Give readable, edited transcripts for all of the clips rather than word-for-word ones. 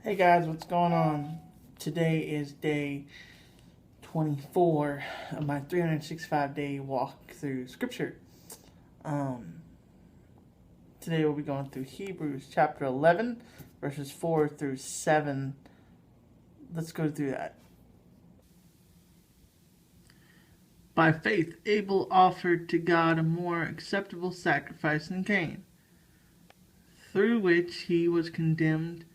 Hey guys, what's going on? Today is day 24 of my 365 day walk through scripture. Um, Today we'll be going through Hebrews chapter 11, verses 4 through 7. Let's go through that. By faith, Abel offered to God a more acceptable sacrifice than Cain, through which he was commended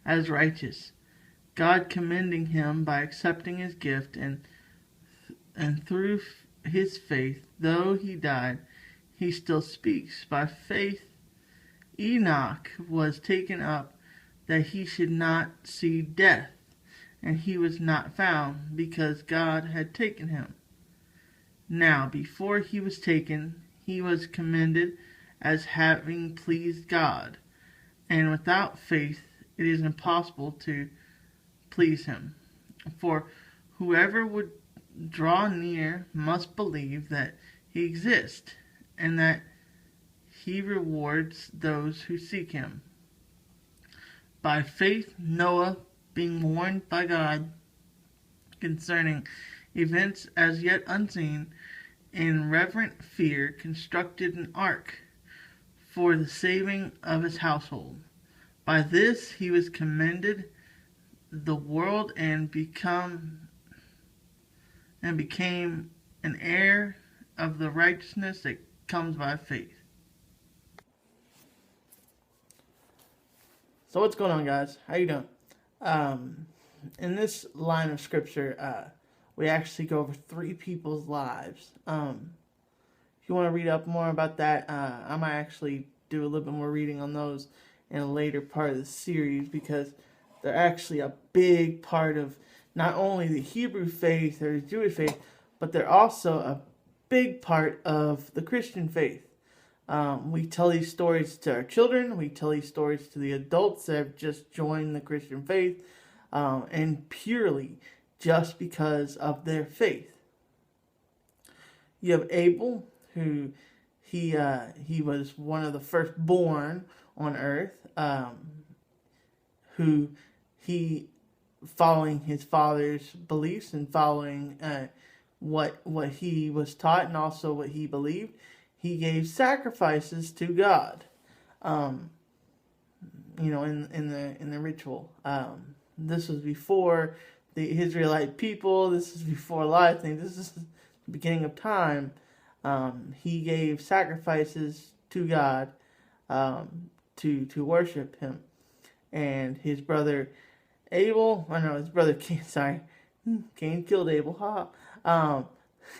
as righteous, God commending him by accepting his gift, and through his faith, though he died, he still speaks. By faith, Enoch was taken up that he should not see death, and he was not found, because God had taken him. Now, before he was taken, he was commended as having pleased God, and without faith it is impossible to please him. For whoever would draw near must believe that he exists, and that he rewards those who seek him. By faith, Noah, being warned by God concerning events as yet unseen, in reverent fear constructed an ark for the saving of his household. By this he was commended the world and became an heir of the righteousness that comes by faith. So what's going on, guys? How you doing? In this line of scripture, we actually go over three people's lives. If you want to read up more about that, I might actually do a little bit more reading on those in a later part of the series, because they're actually a big part of not only the Hebrew faith or the Jewish faith, but they're also a big part of the Christian faith. We tell these stories to our children. We tell these stories to the adults that have just joined the Christian faith, and purely just because of their faith. You have Abel, who he was one of the firstborn on earth, who he, following his father's beliefs and following what he was taught and also what he believed, he gave sacrifices to God. In the ritual. This was before the Israelite people. This is before a lot of things. This is the beginning of time. He gave sacrifices to God to worship him. And his brother Cain, Cain killed Abel,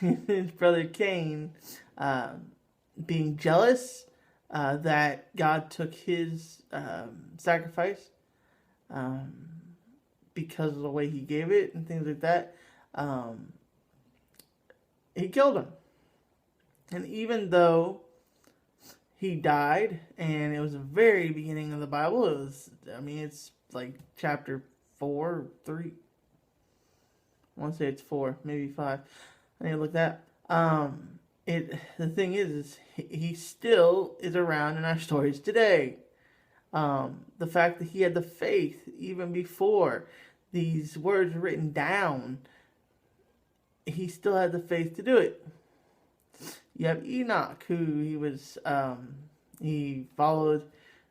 his brother Cain, being jealous that God took his sacrifice, because of the way he gave it and things like that, he killed him. And even though he died, and it was the very beginning of the Bible, it's like chapter 4 or 3. I want to say it's 4, maybe 5. I need to look that. The thing is he still is around in our stories today. The fact that he had the faith even before these words were written down, he still had the faith to do it. You have Enoch, who he followed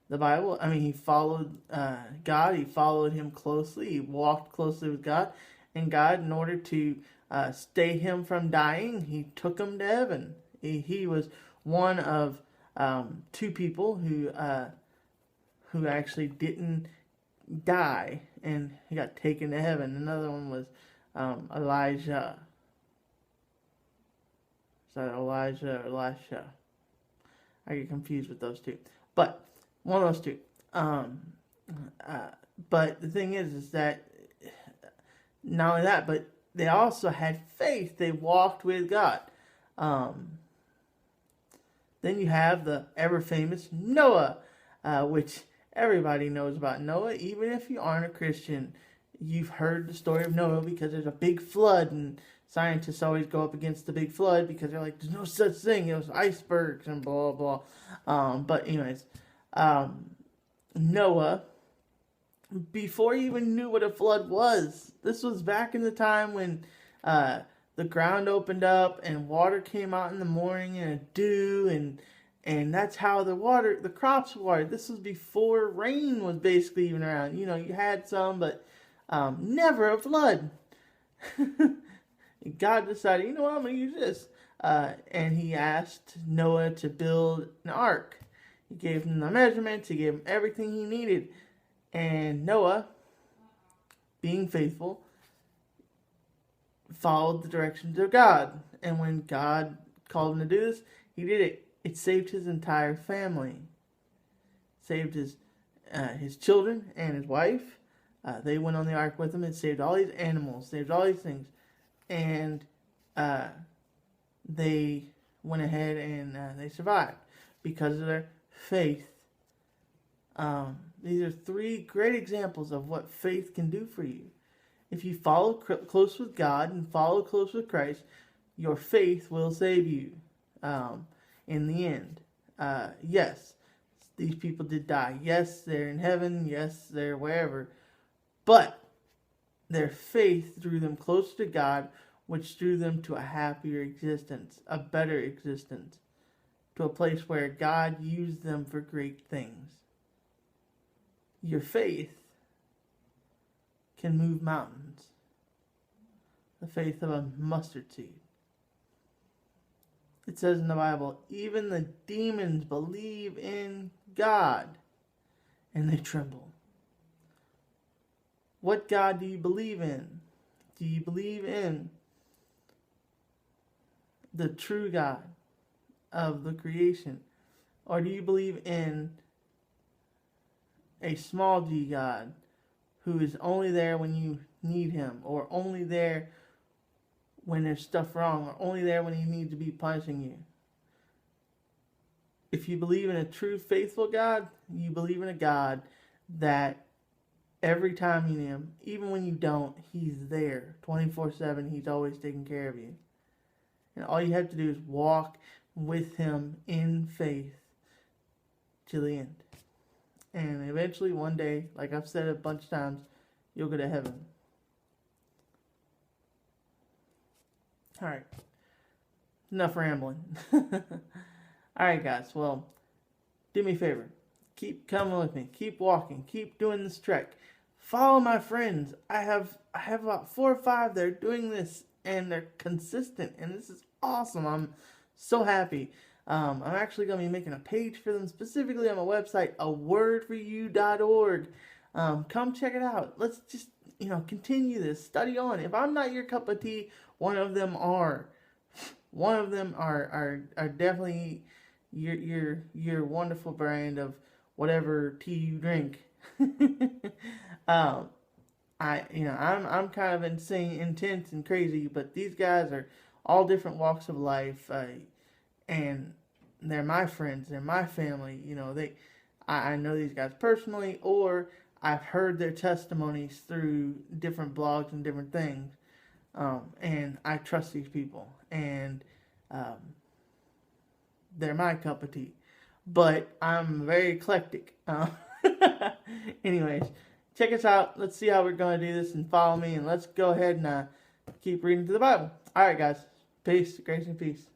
the Bible. He followed God. He followed him closely. He walked closely with God. And God, in order to stay him from dying, he took him to heaven. He was one of two people who actually didn't die, and he got taken to heaven. Another one was Elijah. Is that Elijah or Elisha? I get confused with those two. But one of those two. But the thing is that not only that, but they also had faith. They walked with God. Then you have the ever-famous Noah, which everybody knows about Noah. Even if you aren't a Christian, you've heard the story of Noah, because there's a big flood, and scientists always go up against the big flood because they're like, there's no such thing. It was icebergs and blah, blah. But anyways, Noah before he even knew what a flood was. This was back in the time when the ground opened up and water came out in the morning and a dew, and that's how the crops watered. This was before rain was basically even around. You had some, but never a flood. God decided, I'm going to use this. And he asked Noah to build an ark. He gave him the measurements, he gave him everything he needed. And Noah, being faithful, followed the directions of God. And when God called him to do this, he did it. It saved his entire family. Saved his children and his wife. They went on the ark with him. It saved all these animals, saved all these things. And they went ahead and they survived because of their faith. These are 3 great examples of what faith can do for you. If you follow close with God and follow close with Christ, your faith will save you in the end. Yes, these people did die. Yes, they're in heaven. Yes, they're wherever. But their faith drew them closer to God, which drew them to a happier existence, a better existence, to a place where God used them for great things. Your faith can move mountains. The faith of a mustard seed. It says in the Bible, even the demons believe in God and they tremble. What God do you believe in? Do you believe in the true God of the creation? Or do you believe in a small g God who is only there when you need him, or only there when there's stuff wrong, or only there when he needs to be punishing you? If you believe in a true faithful God, you believe in a God that every time you need him, even when you don't, he's there 24/7. He's always taking care of you. And all you have to do is walk with him in faith till the end. And eventually, one day, like I've said a bunch of times, you'll go to heaven. Alright. Enough rambling. Alright, guys. Well, do me a favor. Keep coming with me. Keep walking. Keep doing this trek. Follow my friends. I have about 4 or 5 that are doing this, and they're consistent, and this is awesome. I'm so happy. I'm actually going to be making a page for them specifically on my website, awordforyou.org. Come check it out. Let's just, continue this. Study on. If I'm not your cup of tea, one of them are. One of them are definitely your wonderful brand of whatever tea you drink. I'm kind of insane, intense, and crazy, but these guys are all different walks of life, and they're my friends, they're my family. I know these guys personally, or I've heard their testimonies through different blogs and different things, and I trust these people, and they're my cup of tea. But I'm very eclectic. Anyways, check us out. Let's see how we're going to do this, and follow me, and let's go ahead and keep reading through the Bible. Alright, guys. Peace, grace, and peace.